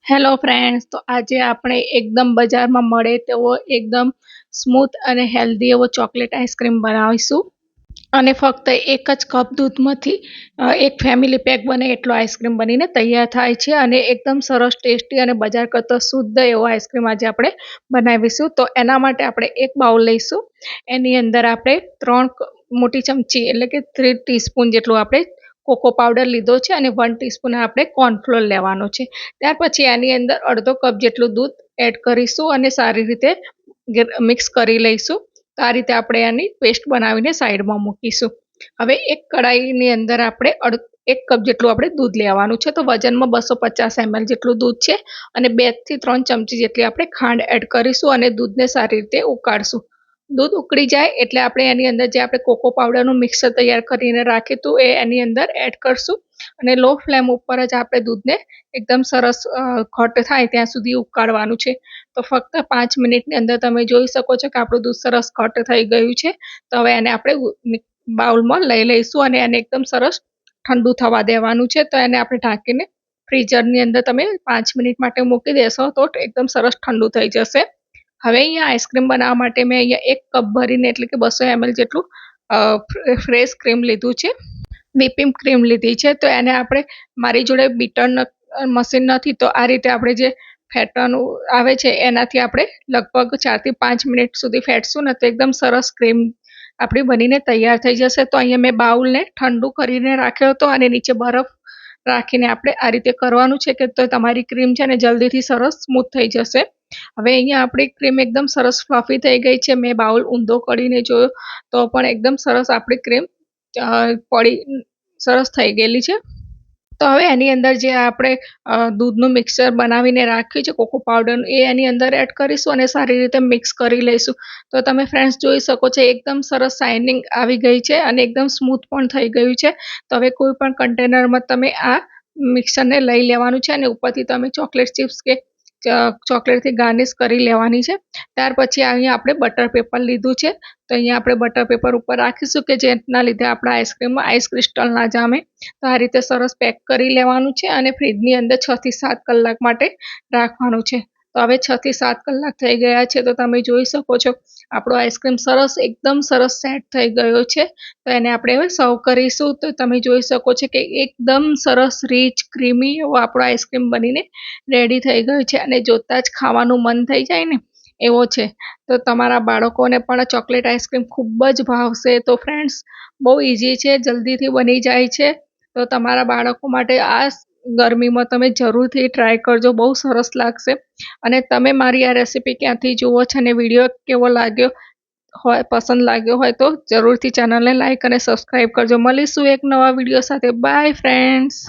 Hello friends, તો આજે આપણે એકદમ બજારમાં મળે તેવો એકદમ સ્મૂથ અને હેલ્ધી એવો ચોકલેટ આઈસ્ક્રીમ બનાવીશું. અને ફક્ત એક જ કપ દૂધમાંથી એક ફેમિલી પેક બને એટલો આઈસ્ક્રીમ બનીને તૈયાર થાય છે અને એકદમ સરસ ટેસ્ટી અને બજાર કરતાં શુદ્ધ એવો આઈસ્ક્રીમ આજે આપણે બનાવીશું. તો એના માટે આપણે એક બાઉલ લઈશું. એની અંદર આપણે 3 મોટી ચમચી એટલે કે 3 ટીસ્પૂન જેટલું આપણે કોકો પાવડર લીધો છે અને 1 ટીસ્પૂન આપણે કોર્નફ્લોર લેવાનો છે. ત્યાર પછી આની અંદર અડધો કપ જેટલું દૂધ એડ કરીશું અને સારી રીતે મિક્સ કરી લઈશું. તો આ રીતે આપણે આની પેસ્ટ બનાવીને સાઈડમાં મૂકીશું. હવે એક કડાઈની અંદર આપણે 1 કપ જેટલું આપણે દૂધ લેવાનું છે. તો વજનમાં 250 ml જેટલું દૂધ છે અને 2 થી 3 ચમચી જેટલી આપણે ખાંડ એડ કરીશું અને દૂધને સારી રીતે ઉકાળશું. દૂધ ઉકળી જાય એટલે આપણે એની અંદર જે આપણે કોકો પાવડરનું મિક્સર તૈયાર કરીને રાખ્યું હતું એ એની અંદર એડ કરશું અને લો ફ્લેમ ઉપર જ આપણે દૂધને એકદમ સરસ ઘટ થાય ત્યાં સુધી ઉકાળવાનું છે. તો ફક્ત 5 મિનિટની અંદર તમે જોઈ શકો છો કે આપણું દૂધ સરસ ઘટ થઈ ગયું છે. તો હવે એને આપણે બાઉલમાં લઈ લઈશું અને એને એકદમ સરસ ઠંડુ થવા દેવાનું છે. તો એને આપણે ઢાંકીને ફ્રીઝરની અંદર તમે 5 મિનિટ માટે મૂકી દેશો તો એકદમ સરસ ઠંડુ થઈ જશે. હવે અહીંયા આઈસ્ક્રીમ બનાવવા માટે મેં અહીંયા 1 કપ ભરીને એટલે કે 200 ml જેટલું ફ્રેશ ક્રીમ લીધું છે, વ્હિપિંગ ક્રીમ લીધી છે. તો એને આપણે મારી જોડે બીટર મશીન નથી, તો આ રીતે આપણે જે ફેટવાનું આવે છે એનાથી આપણે લગભગ 4 થી 5 મિનિટ સુધી ફેટશું ને તો એકદમ સરસ ક્રીમ આપણી બનીને તૈયાર થઈ જશે. તો અહીંયા મેં બાઉલને ઠંડુ કરીને રાખ્યો હતો અને નીચે બરફ રાખીને આપણે આ રીતે કરવાનું છે કે તો તમારી ક્રીમ છે ને જલ્દીથી સરસ સ્મૂથ થઈ જશે. હવે અહીંયા આપણી ક્રીમ એકદમ સરસ ફ્લફી થઈ ગઈ છે. મેં બાઉલ ઊંધો કરીને જોયો તો પણ એકદમ સરસ આપણી ક્રીમ પડી સરસ થઈ ગયેલી છે. તો હવે એની અંદર જે આપણે દૂધનું મિક્સર બનાવીને રાખ્યું છે કોકો પાવડરનું એ એની અંદર એડ કરીશું અને સારી રીતે મિક્સ કરી લઈશું. તો તમે ફ્રેન્ડ્સ જોઈ શકો છો એકદમ સરસ શાઇનિંગ આવી ગઈ છે અને એકદમ સ્મૂથ પણ થઈ ગયું છે. તો હવે કોઈ પણ કન્ટેનરમાં તમે આ મિક્સરને લઈ લેવાનું છે અને ઉપરથી તમે ચોકલેટ ચિપ્સ કે ચોકલેટથી ગાર્નિશ કરી લેવાની છે. ત્યાર પછી અહીંયા આપણે બટર પેપર લીધું છે. તો અહીંયા આપણે બટર પેપર ઉપર રાખીશું કે જેના લીધે આપણા આઈસ્ક્રીમમાં આઈસ ક્રિસ્ટલ ના જામે. તો આ રીતે સરસ પેક કરી લેવાનું છે અને ફ્રીજની અંદર 6 થી 7 કલાક માટે રાખવાનું છે. તો હવે 6 થી 7 કલાક થઈ ગયા છે. તો તમે જોઈ શકો છો આપણો આઈસ્ક્રીમ સરસ એકદમ સરસ સેટ થઈ ગયો છે. તો એને આપણે હવે સર્વ કરીશું. તો તમે જોઈ શકો છો કે એકદમ સરસ રીચ ક્રીમી એવો આપણો આઈસ્ક્રીમ બનીને રેડી થઈ ગયો છે અને જોતાં જ ખાવાનું મન થઈ જાય ને એવો છે. તો તમારા બાળકોને પણ ચોકલેટ આઈસ્ક્રીમ ખૂબ જ ભાવશે. તો ફ્રેન્ડ્સ બહુ ઇઝી છે, જલ્દીથી બની જાય છે. તો તમારા બાળકો માટે આ ગરમીમાં તમે જરૂરથી ટ્રાય કરજો, બહુ સરસ લાગશે. અને તમે મારી આ રેસીપી ક્યાંથી જુઓ છો અને વિડીયો કેવો લાગ્યો હોય, પસંદ લાગ્યો હોય તો જરૂરથી ચેનલને લાઇક અને સબસ્ક્રાઈબ કરજો. મળીશું એક નવા વિડીયો સાથે. By friends.